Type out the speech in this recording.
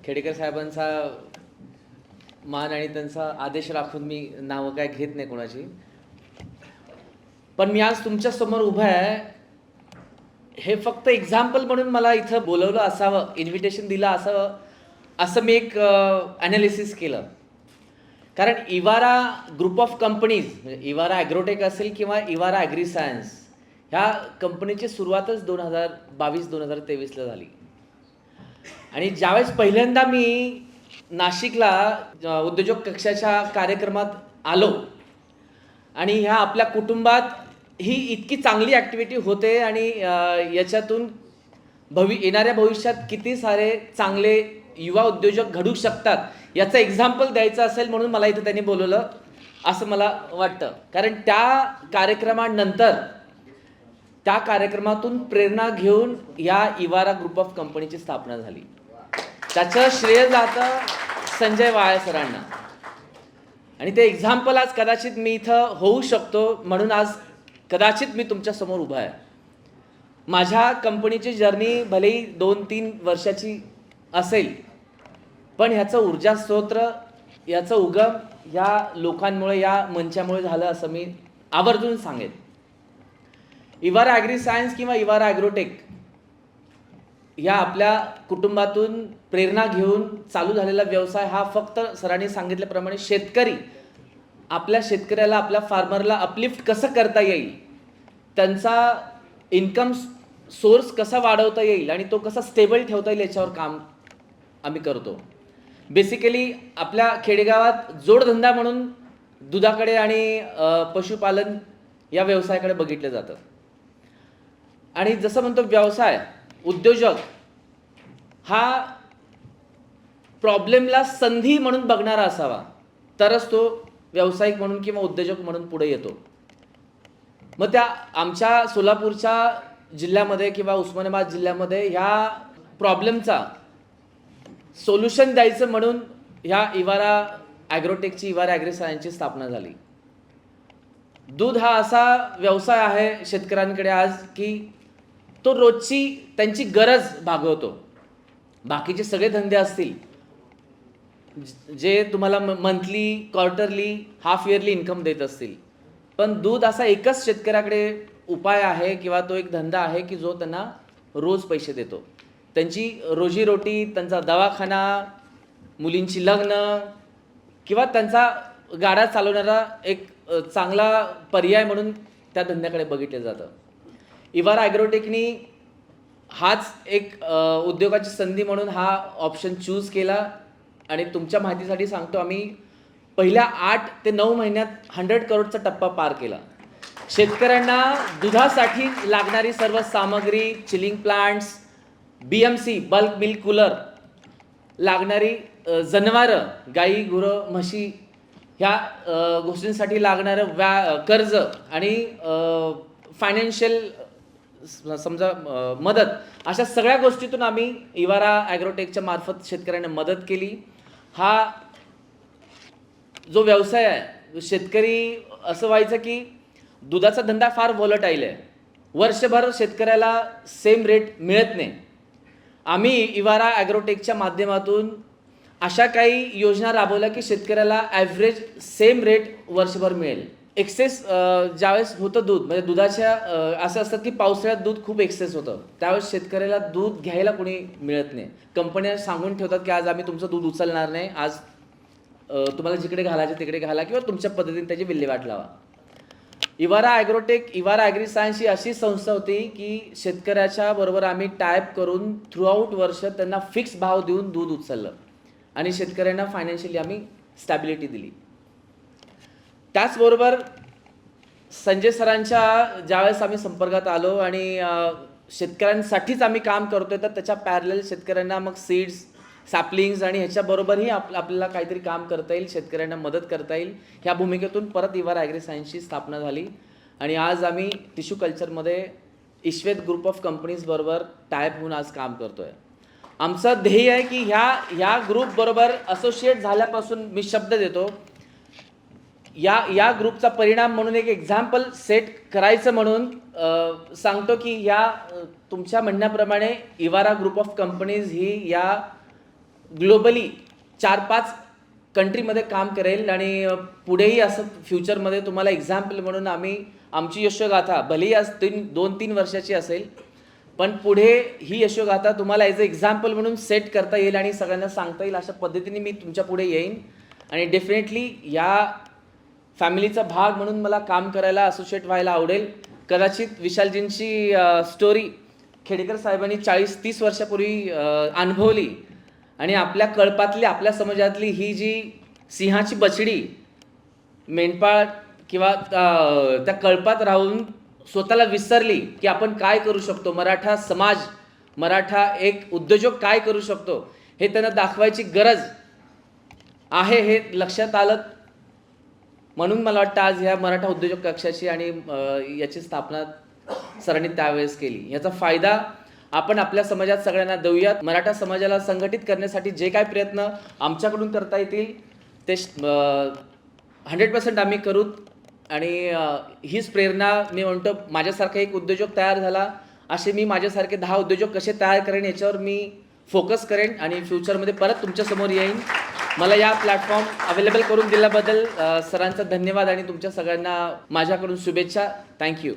खेडेकर साहेबांचा मान आणि त्यांचा आदेश राखून मी नावं काय घेत नाही कोणाची. पण मी आज तुमच्या समोर उभा आहे हे फक्त एक्झाम्पल म्हणून मला इथं बोलवलं असावं, इन्व्हिटेशन दिलं असावं असं मी एक ॲनालिसिस केलं. कारण इवारा ग्रुप ऑफ कंपनीज म्हणजे इवारा ॲग्रोटेक असेल किंवा इवारा ॲग्री सायन्स ह्या कंपनीची सुरुवातच 2022-2023ला झाली. आणि ज्यावेळेस पहिल्यांदा मी नाशिकला उद्योजक कक्षाच्या कार्यक्रमात आलो आणि ह्या आपल्या कुटुंबात ही इतकी चांगली ॲक्टिव्हिटी होते आणि याच्यातून येणाऱ्या भविष्यात किती सारे चांगले युवा उद्योजक घडू शकतात याचं एक्झाम्पल द्यायचं असेल म्हणून मला इथं त्यांनी बोलवलं असं मला वाटतं. कारण त्या कार्यक्रमानंतर त्या कार्यक्रमातून प्रेरणा घेऊन या इवारा ग्रुप ऑफ कंपनीची स्थापना झाली. त्याचं श्रेय जातं संजय वाळे सरांना. आणि ते एक्झाम्पल आज कदाचित मी इथं होऊ शकतो म्हणून आज कदाचित मी तुमच्यासमोर उभा आहे. माझ्या कंपनीची जर्नी भलेही 2-3 वर्षाची असेल, पण ह्याचं ऊर्जा स्रोत, याचं उगम या लोकांमुळे, या मंचामुळे झालं असं मी आवर्जून सांगेन. इवारा ॲग्री सायन्स किंवा इवारा ॲग्रोटेक या आपल्या कुटुंबातून प्रेरणा घेऊन चालू झालेला व्यवसाय हा फक्त सरांनी सांगितल्याप्रमाणे शेतकरी आपल्या शेतकऱ्याला, आपल्या फार्मरला अपलिफ्ट कसं करता येईल, त्यांचा इन्कम सोर्स कसा वाढवता येईल आणि तो कसा स्टेबल ठेवता येईल याच्यावर काम आम्ही करतो. बेसिकली आपल्या खेडेगावात जोडधंदा म्हणून दुधाकडे आणि पशुपालन या व्यवसायाकडे बघितलं जातं. आणि जसं म्हणतो व्यवसाय, उद्योजक हा प्रॉब्लेमला संधी म्हणून बघणारा असावा, तरच तो व्यावसायिक म्हणून किंवा उद्योजक म्हणून पुढे येतो. मग त्या आमच्या सोलापूरच्या जिल्ह्यामध्ये किंवा उस्मानाबाद जिल्ह्यामध्ये ह्या प्रॉब्लेमचा सोल्युशन द्यायचं म्हणून ह्या इवारा ॲग्रोटेकची, इवारा ॲग्री सायन्सची स्थापना झाली. दूध हा असा व्यवसाय आहे शेतकऱ्यांकडे आज की तो रोजची त्यांची गरज भागवतो. बाकीचे सगळे धंदे असतील जे तुम्हाला monthly, quarterly, half yearly income देत असतील, पण दूध असा एकच शेतकऱ्याकडे उपाय आहे किंवा तो एक धंदा आहे की जो त्यांना रोज पैसे देतो. त्यांची रोजीरोटी, त्यांचा दवाखाना, मुलींची लग्न किंवा त्यांचा गाडा चालवणारा एक चांगला पर्याय म्हणून त्या धंद्याकडे बघितलं जातं. इवारा ॲग्रोटेकनी हाच एक उद्योगाची संधी म्हणून हा ऑप्शन चूज केला. आणि तुमच्या माहितीसाठी सांगतो, आम्ही पहिल्या 8 ते 9 महिन्यात 100 करोडचा टप्पा पार केला. शेतकऱ्यांना दुधासाठी लागणारी सर्व सामग्री, chilling plants, BMC bulk milk cooler, लागणारी जनावरं, गाई, गुरं, म्हशी ह्या गोष्टींसाठी लागणारं कर्ज आणि फायनान्शियल समजा मदत, अशा सगळ्या गोष्टीतून आम्ही इवारा ॲग्रोटेकच्या मार्फत शेतकऱ्यांना मदत केली. हा जो व्यवसाय आहे, शेतकरी असं व्हायचं की दुधाचा धंदा फार व्हॉलटाईल आहे, वर्षभर शेतकऱ्याला सेम रेट मिळत नाही. आम्ही इवारा ॲग्रोटेकच्या माध्यमातून अशा काही योजना राबवल्या की शेतकऱ्याला ॲव्हरेज सेम रेट वर्षभर मिळेल. एक्सेस ज्यावेळेस होतं दूध, म्हणजे दुधाच्या असं असतं की पावसाळ्यात दूध खूप एक्सेस होतं, त्यावेळेस शेतकऱ्याला दूध घ्यायला कोणी मिळत नाही. कंपन्या सांगून ठेवतात की आज आम्ही तुमचं दूध उचलणार नाही, आज तुम्हाला जिकडे घालायचं तिकडे घाला किंवा तुमच्या पद्धतीने त्याची विल्हेवाट लावा. इवारा ॲग्रोटेक, इवारा ॲग्री सायन्स ही अशी संस्था होती की शेतकऱ्याच्या बरोबर आम्ही टायप करून थ्रूआउट वर्ष त्यांना फिक्स भाव देऊन दूध उचललं आणि शेतकऱ्यांना फायनान्शियली आम्ही स्टॅबिलिटी दिली. त्याचबरोबर संजय सरांच्या ज्यावेळेस आम्ही संपर्कात आलो आणि शेतकऱ्यांसाठीच आम्ही काम करतोय, तर त्याच्या पॅरलल शेतकऱ्यांना मग सीड्स, सॅपलिंग्स आणि ह्याच्याबरोबरही आपल्याला काहीतरी काम करता येईल, शेतकऱ्यांना मदत करता येईल, ह्या भूमिकेतून परत इवारा ॲग्री सायन्सची स्थापना झाली. आणि आज आम्ही टिश्यू कल्चरमध्ये ईश्वेत ग्रुप ऑफ कंपनीजबरोबर टायप होऊन आज काम करतोय. आमचं ध्येय आहे की ह्या ग्रुपबरोबर असोसिएट झाल्यापासून मी शब्द देतो, या ग्रुपचा परिणाम म्हणून एक एक्झाम्पल सेट करायचं म्हणून सांगतो की तुमच्या म्हणण्याप्रमाणे इवारा ग्रुप ऑफ कंपनीज ही या ग्लोबली 4-5 कंट्रीमध्ये काम करेल आणि पुढेही असं फ्युचरमध्ये तुम्हाला एक्झाम्पल म्हणून आम्ही आमची यशोगाथा भलेही आज 2-3 वर्षाची असेल, पण पुढे ही यशोगाथा तुम्हाला ॲज अ एक्झाम्पल म्हणून सेट करता येईल आणि सगळ्यांना सांगता येईल अशा पद्धतीने मी तुमच्या पुढे येईन. आणि डेफिनेटली या फॅमिलीचा भाग म्हणून मला काम करायला असोसिएट व्हायला आवडेल. कदाचित विशालजींची स्टोरी खेडेकर साहेबांनी 40-30 वर्षापूर्वी अनुभवली आणि आपल्या कळपातली आपल्या समाजातली ही जी सिंहाची बछडी मेंढपाळ किंवा त्या कळपात राहून स्वतःला विसरली की आपण काय करू शकतो, मराठा समाज मराठा एक उद्योजक काय करू शकतो हे त्यांना दाखवायची गरज आहे हे लक्षात आलं. म्हणून मला वाटतं आज ह्या मराठा उद्योजक कक्षाची आणि याची स्थापना सरांनी त्यावेळेस केली. याचा फायदा आपण आपल्या समाजात सगळ्यांना देऊयात. मराठा समाजाला संघटित करण्यासाठी जे काय प्रयत्न आमच्याकडून करता येतील ते 100% आम्ही करूत. आणि हीच प्रेरणा मी म्हणतो, माझ्यासारखा एक उद्योजक तयार झाला असे मी माझ्यासारखे 10 उद्योजक कसे तयार करेन याच्यावर मी फोकस करेन आणि फ्युचरमध्ये परत तुमच्यासमोर येईन. मला या प्लॅटफॉर्म अवेलेबल करून दिल्याबद्दल सरांचा धन्यवाद आणि तुमच्या सगळ्यांना माझ्याकडून शुभेच्छा. थँक्यू.